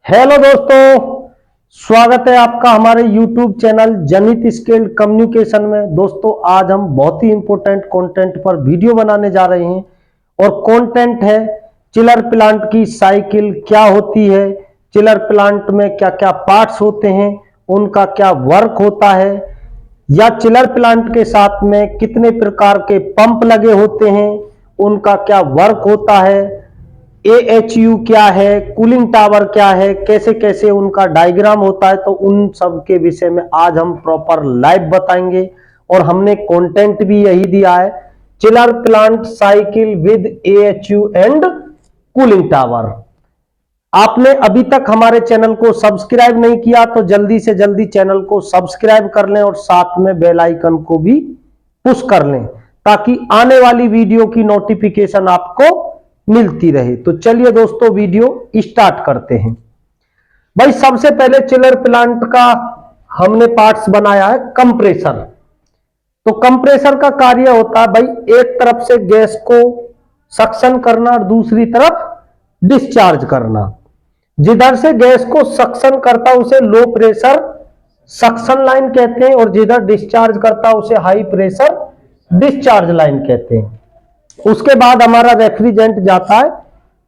Hello दोस्तों, स्वागत है आपका हमारे YouTube चैनल जनित स्किल्ड कम्युनिकेशन में। दोस्तों, आज हम बहुत ही इंपॉर्टेंट कंटेंट पर वीडियो बनाने जा रहे हैं और कंटेंट है चिलर प्लांट की साइकिल क्या होती है, चिलर प्लांट में क्या क्या पार्ट्स होते हैं, उनका क्या वर्क होता है, या चिलर प्लांट के साथ में कितने प्रकार के पंप लगे होते हैं, उनका क्या वर्क होता है, AHU क्या है, कूलिंग टावर क्या है, कैसे कैसे उनका डायग्राम होता है। तो उन सब के विषय में आज हम प्रॉपर लाइव बताएंगे और हमने कंटेंट भी यही दिया है, chiller plant cycle with AHU and cooling tower. आपने अभी तक हमारे चैनल को सब्सक्राइब नहीं किया तो जल्दी से जल्दी चैनल को सब्सक्राइब कर लें और साथ में बेल आइकन को भी पुश कर लें ताकि आने वाली वीडियो की नोटिफिकेशन आपको मिलती रहे। तो चलिए दोस्तों, वीडियो स्टार्ट करते हैं। भाई, सबसे पहले चिलर प्लांट का हमने पार्ट्स बनाया है कंप्रेसर। तो कंप्रेसर का कार्य होता है भाई, एक तरफ से गैस को सक्शन करना और दूसरी तरफ डिस्चार्ज करना। जिधर से गैस को सक्शन करता उसे लो प्रेशर सक्शन लाइन कहते हैं और जिधर डिस्चार्ज करता उसे हाई प्रेशर डिस्चार्ज लाइन कहते हैं। उसके बाद हमारा रेफ्रिजरेंट जाता है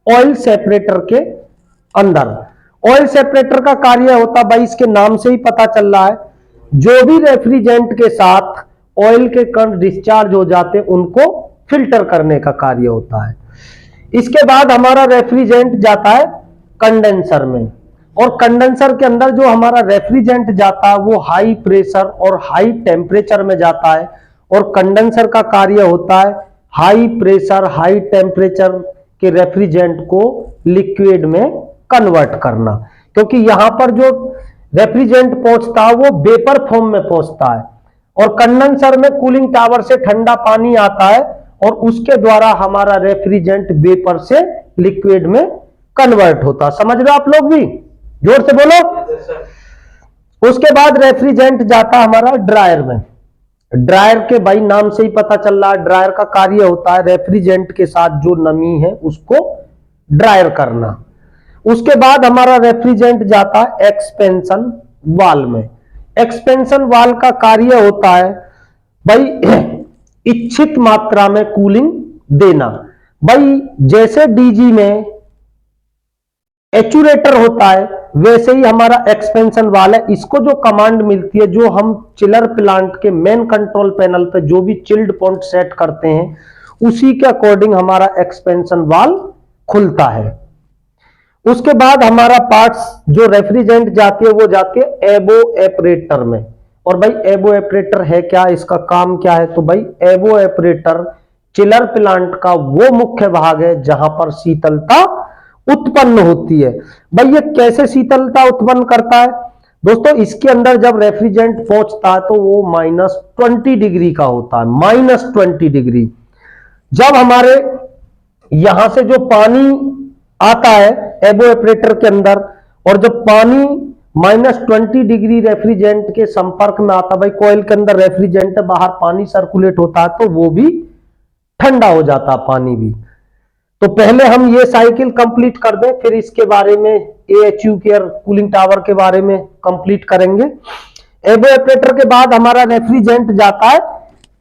ऑयल सेपरेटर के अंदर। ऑयल सेपरेटर का कार्य होता है भाई, इसके नाम से ही पता चल रहा है, जो भी रेफ्रिजरेंट के साथ ऑयल के कण डिस्चार्ज हो जाते हैं उनको फिल्टर करने का कार्य होता है। इसके बाद हमारा रेफ्रिजरेंट जाता है कंडेंसर में और कंडेंसर के अंदर जो हमारा रेफ्रिजरेंट जाता है वो हाई प्रेशर और हाई टेम्परेचर में जाता है और कंडेंसर का कार्य होता है हाई प्रेशर हाई टेम्परेचर के रेफ्रिजरेंट को लिक्विड में कन्वर्ट करना, क्योंकि यहां पर जो रेफ्रिजरेंट पहुंचता है वो वेपर फॉर्म में पहुंचता है और कंडेंसर में कूलिंग टावर से ठंडा पानी आता है और उसके द्वारा हमारा रेफ्रिजरेंट वेपर से लिक्विड में कन्वर्ट होता। समझ रहे हो आप लोग भी? जोर से बोलो। उसके बाद रेफ्रिजरेंट जाता हमारा ड्रायर में। ड्रायर के भाई नाम से ही पता चल रहा है, ड्रायर का कार्य होता है रेफ्रिजरेंट के साथ जो नमी है उसको ड्रायर करना। उसके बाद हमारा रेफ्रिजरेंट जाता है एक्सपेंशन वाल में। एक्सपेंशन वाल का कार्य होता है भाई इच्छित मात्रा में कूलिंग देना। भाई जैसे डीजी में एक्चुएटर होता है वैसे ही हमारा एक्सपेंशन वाल है। इसको जो कमांड मिलती है, जो हम चिलर प्लांट के मेन कंट्रोल पैनल पे जो भी चिल्ड पॉइंट सेट करते हैं उसी के अकॉर्डिंग हमारा एक्सपेंशन वाल खुलता है। उसके बाद हमारा पार्ट्स जो रेफ्रिजरेंट जाती है वो जाती है एबोएपरेटर में। और भाई एबोएपरेटर है क्या, इसका काम क्या है? तो भाई एबोएपरेटर चिलर प्लांट का वो मुख्य भाग है जहां पर शीतलता उत्पन्न होती है। भाई ये कैसे शीतलता उत्पन्न करता है दोस्तों? इसके अंदर जब रेफ्रिजरेंट पहुंचता है तो वो -20 डिग्री का होता है, -20 डिग्री। जब हमारे यहां से जो पानी आता है एबोएपरेटर के अंदर और जब पानी -20 डिग्री रेफ्रिजरेंट के संपर्क में आता, भाई कॉइल के अंदर रेफ्रिजरेंट बाहर पानी सर्कुलेट होता है तो वो भी ठंडा हो जाता है पानी भी। तो पहले हम ये साइकिल कंप्लीट कर दें, फिर इसके बारे में AHU केयर कूलिंग टावर के बारे में कंप्लीट करेंगे। एबोएपरेटर के बाद हमारा रेफ्रिजरेंट जाता है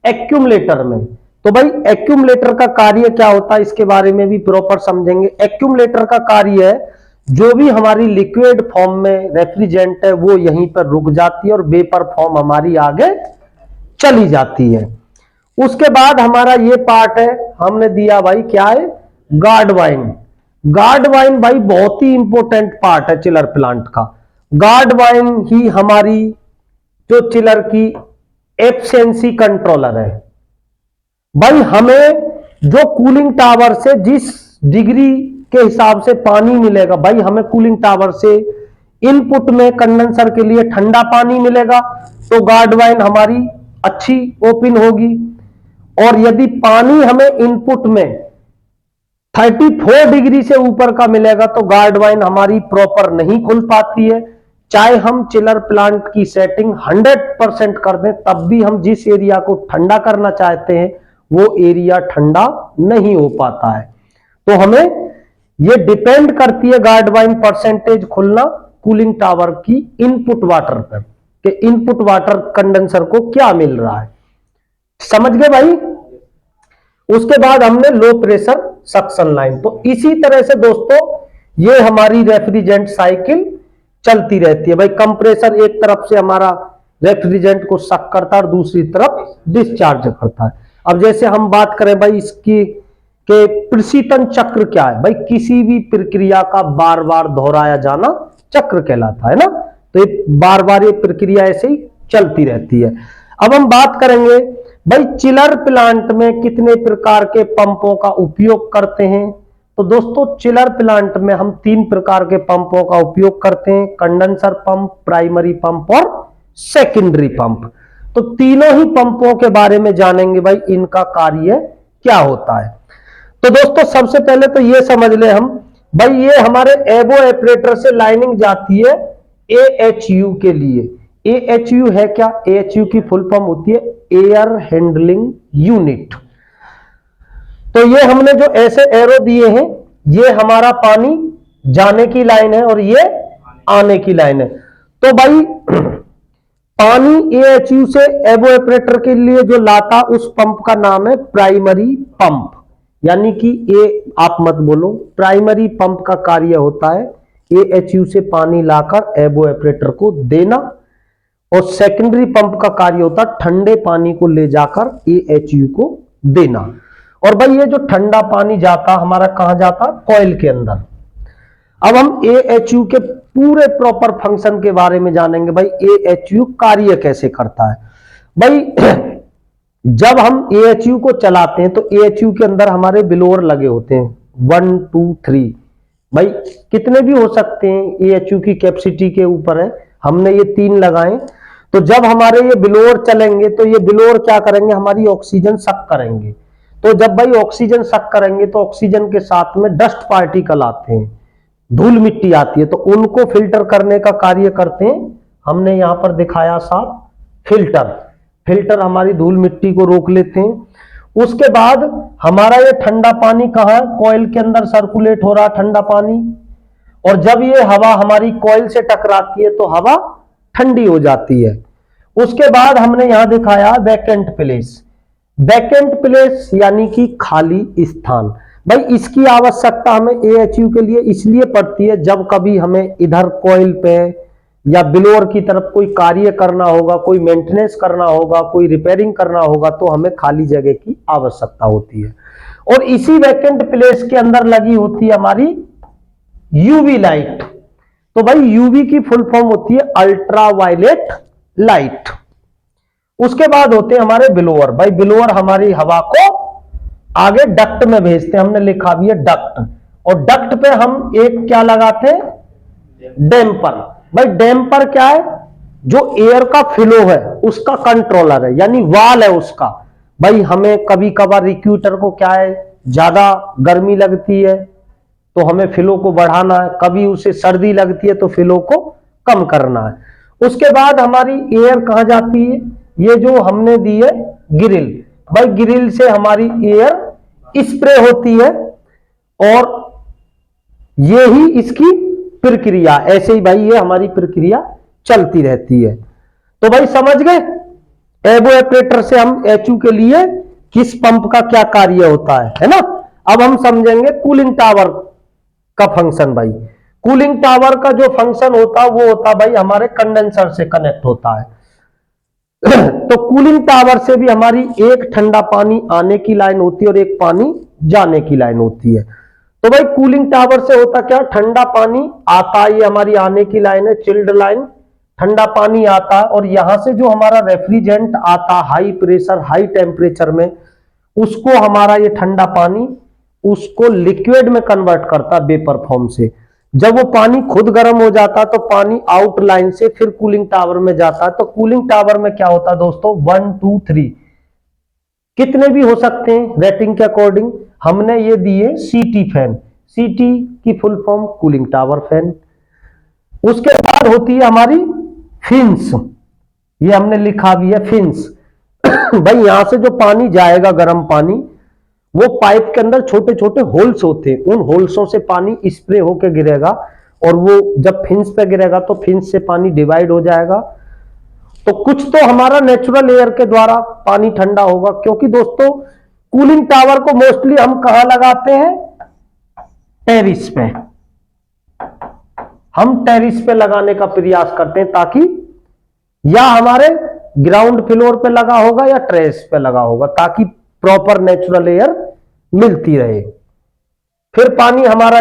एक्यूमुलेटर में। तो भाई एक्यूमुलेटर का कार्य क्या होता है इसके बारे में भी प्रॉपर समझेंगे। एक्यूमुलेटर का कार्य है जो भी हमारी लिक्विड फॉर्म में रेफ्रिजरेंट है वो यहीं पर रुक जाती है और वेपर फॉर्म हमारी आगे चली जाती है। उसके बाद हमारा ये पार्ट है, हमने दिया भाई क्या है, गार्ड वाइन। गार्ड वाइन भाई बहुत ही इंपॉर्टेंट पार्ट है चिलर प्लांट का। गार्ड वाइन ही हमारी जो चिलर की एफिशिएंसी कंट्रोलर है। भाई हमें जो कूलिंग टावर से जिस डिग्री के हिसाब से पानी मिलेगा, भाई हमें कूलिंग टावर से इनपुट में कंडेंसर के लिए ठंडा पानी मिलेगा तो गार्ड वाइन हमारी अच्छी ओपन होगी। और यदि पानी हमें इनपुट में 34 डिग्री से ऊपर का मिलेगा तो गार्ड वाइन हमारी प्रॉपर नहीं खुल पाती है। चाहे हम चिलर प्लांट की सेटिंग 100% कर दें तब भी हम जिस एरिया को ठंडा करना चाहते हैं वो एरिया ठंडा नहीं हो पाता है। तो हमें ये डिपेंड करती है गार्ड वाइन परसेंटेज खुलना कूलिंग टावर की इनपुट वाटर पर, कि इनपुट वाटर कंडेंसर को क्या मिल रहा है। समझ गए भाई। उसके बाद हमने लो प्रेशर सक्शन लाइन। तो इसी तरह से दोस्तों ये हमारी रेफ्रिजरेंट साइकिल चलती रहती है भाई। कंप्रेसर एक तरफ से हमारा रेफ्रिजरेंट को सक करता है और दूसरी तरफ डिस्चार्ज करता है। अब जैसे हम बात करें भाई इसकी के प्रशीतन चक्र क्या है भाई, किसी भी प्रक्रिया का बार बार दोहराया जाना चक्र कहलाता है ना। तो ये बार बार ये प्रक्रिया ऐसे ही चलती रहती है। अब हम बात करेंगे भाई चिलर प्लांट में कितने प्रकार के पंपों का उपयोग करते हैं। तो दोस्तों चिलर प्लांट में हम 3 प्रकार के पंपों का उपयोग करते हैं, कंडेंसर पंप, प्राइमरी पंप और सेकेंडरी पंप। तो तीनों ही पंपों के बारे में जानेंगे भाई, इनका कार्य क्या होता है। तो दोस्तों सबसे पहले तो ये समझ ले हम भाई, ये हमारे एवोएपरेटर से लाइनिंग जाती है AHU के लिए। AHU है क्या? AHU की फुल फॉर्म होती है एयर हैंडलिंग यूनिट। तो ये हमने जो ऐसे एरो दिए हैं, ये हमारा पानी जाने की लाइन है और ये आने की लाइन है। तो भाई पानी AHU से एवोएपरेटर के लिए जो लाता उस पंप का नाम है प्राइमरी पंप। यानी कि आप मत बोलो, प्राइमरी पंप का कार्य होता है AHU से पानी लाकर एवोएपरेटर को देना, और सेकेंडरी पंप का कार्य होता है ठंडे पानी को ले जाकर AHU को देना। और भाई ये जो ठंडा पानी जाता हमारा कहां जाता? कॉइल के अंदर। अब हम AHU के पूरे प्रॉपर फंक्शन के बारे में जानेंगे भाई, AHU कार्य कैसे करता है। भाई जब हम AHU को चलाते हैं तो AHU के अंदर हमारे ब्लोअर लगे होते हैं 1 2 3 भाई, कितने भी हो सकते हैं, AHU की कैपेसिटी के ऊपर है। हमने ये 3 लगाए। तो जब हमारे ये ब्लोअर चलेंगे तो ये ब्लोअर क्या करेंगे? हमारी ऑक्सीजन सक करेंगे। तो जब भाई ऑक्सीजन सक करेंगे तो ऑक्सीजन के साथ में डस्ट पार्टिकल आते हैं, धूल मिट्टी आती है, तो उनको फिल्टर करने का कार्य करते हैं। हमने यहां पर दिखाया साफ फिल्टर हमारी धूल मिट्टी को रोक लेते हैं। उसके बाद हमारा ये ठंडा पानी कहां? कॉइल के अंदर सर्कुलेट हो रहा ठंडा पानी, और जब ये हवा हमारी कॉइल से टकराती है तो हवा ठंडी हो जाती है। उसके बाद हमने यहां दिखाया वैकेंट प्लेस यानी कि खाली स्थान। भाई इसकी आवश्यकता हमें AHU के लिए इसलिए पड़ती है, जब कभी हमें इधर कॉइल पे या ब्लोअर की तरफ कोई कार्य करना होगा, कोई मेंटेनेंस करना होगा, कोई रिपेयरिंग करना होगा, तो हमें खाली जगह की आवश्यकता होती है। और इसी वैकेंट प्लेस के अंदर लगी होती है हमारी UV लाइट। तो भाई UV की फुल फॉर्म होती है अल्ट्रा वायलेट लाइट। उसके बाद होते हैं हमारे ब्लोअर। भाई ब्लोअर हमारी हवा को आगे डक्ट में भेजते हैं, हमने लिखा भी है डक्ट। और डक्ट पे हम एक क्या लगाते हैं? डैम्पर। भाई डैम्पर क्या है? जो एयर का फ्लो है उसका कंट्रोलर है, यानी वाल है उसका। भाई हमें कभी कभार रिक्यूटर को क्या है, ज्यादा गर्मी लगती है तो हमें फ्लो को बढ़ाना है, कभी उसे सर्दी लगती है तो फ्लो को कम करना है। उसके बाद हमारी एयर कहां जाती है? ये जो हमने दी है ग्रिल। भाई ग्रिल से हमारी एयर स्प्रे होती है, और ये ही इसकी प्रक्रिया, ऐसे ही भाई ये हमारी प्रक्रिया चलती रहती है। तो भाई समझ गए एवोएपरेटर से हम HU के लिए किस पंप का क्या कार्य होता है ना। अब हम समझेंगे कूलिंग टावर का फंक्शन। भाई कूलिंग टावर का जो फंक्शन होता है वो होता भाई हमारे कंडेंसर से कनेक्ट होता है। तो कूलिंग टावर से भी हमारी एक ठंडा पानी आने की लाइन होती है और एक पानी जाने की लाइन होती है। तो भाई कूलिंग टावर से होता क्या? ठंडा पानी आता है, ये हमारी आने की लाइन है, चिल्ड लाइन। ठंडा पानी आता है और यहां से जो हमारा रेफ्रिजरेंट आता हाई प्रेशर हाई टेम्परेचर में, उसको हमारा ये ठंडा पानी उसको लिक्विड में कन्वर्ट करता वेपर फॉर्म से। जब वो पानी खुद गर्म हो जाता तो पानी आउट लाइन से फिर कूलिंग टावर में जाता। तो कूलिंग टावर में क्या होता है दोस्तों? 1 2 3 कितने भी हो सकते हैं रेटिंग के अकॉर्डिंग। हमने ये दिए CT फैन। CT की full form cooling tower fan. उसके बाद होती है हमारी फिन्स, ये हमने लिखा भी है फिन्स। भाई यहां से जो पानी जाएगा गर्म पानी, वो पाइप के अंदर छोटे छोटे होल्स होते हैं, उन होल्सों से पानी स्प्रे होकर गिरेगा और वो जब फिंस पे गिरेगा तो फिंस से पानी डिवाइड हो जाएगा। तो कुछ तो हमारा नेचुरल एयर के द्वारा पानी ठंडा होगा, क्योंकि दोस्तों कूलिंग टावर को मोस्टली हम कहां लगाते हैं? टेरिस पे। हम टेरिस पे लगाने का प्रयास करते हैं, ताकि या हमारे ग्राउंड फ्लोर पे लगा होगा या टेरेस पे लगा होगा, ताकि प्रॉपर नेचुरल एयर मिलती रहे। फिर पानी हमारा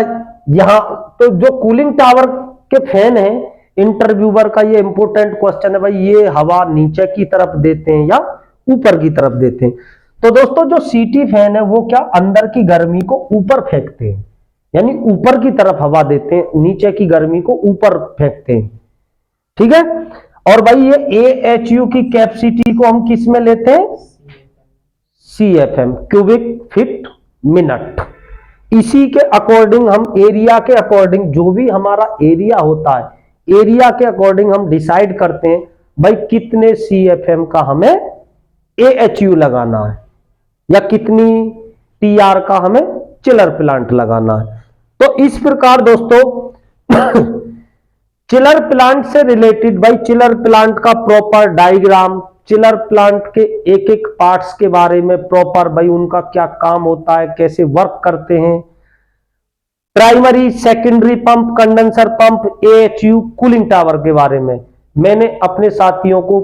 यहां, तो जो कूलिंग टावर के फैन है, इंटरव्यूअर का ये इंपॉर्टेंट क्वेश्चन है भाई, ये हवा नीचे की तरफ देते हैं या ऊपर की तरफ देते हैं? तो दोस्तों जो सीटी फैन है वो क्या अंदर की गर्मी को ऊपर फेंकते हैं, यानी ऊपर की तरफ हवा देते हैं, नीचे की गर्मी को ऊपर फेंकते हैं। ठीक है। और भाई ये AHU की कैपेसिटी को हम किस में लेते हैं? CFM, cubic feet minute. इसी के अकॉर्डिंग हम एरिया के अकॉर्डिंग, जो भी हमारा एरिया होता है, एरिया के अकॉर्डिंग हम डिसाइड करते हैं भाई कितने CFM का हमें AHU लगाना है या कितनी TR का हमें चिलर प्लांट लगाना है। तो इस प्रकार दोस्तों चिलर प्लांट से रिलेटेड भाई, चिलर प्लांट का प्रॉपर डायग्राम, चिलर प्लांट के एक एक पार्ट्स के बारे में प्रॉपर भाई उनका क्या काम होता है, कैसे वर्क करते हैं, primary secondary pump, condenser pump, AHU, cooling tower के बारे में मैंने अपने साथियों को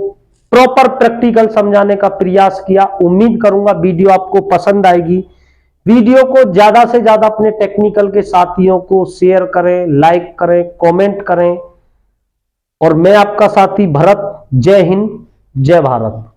प्रॉपर प्रैक्टिकल समझाने का प्रयास किया। उम्मीद करूंगा वीडियो आपको पसंद आएगी। वीडियो को ज्यादा से ज्यादा अपने टेक्निकल के साथियों को शेयर करें, लाइक करें, कमेंट करें। और मैं आपका साथी भरत। जय हिंद, जय भारत।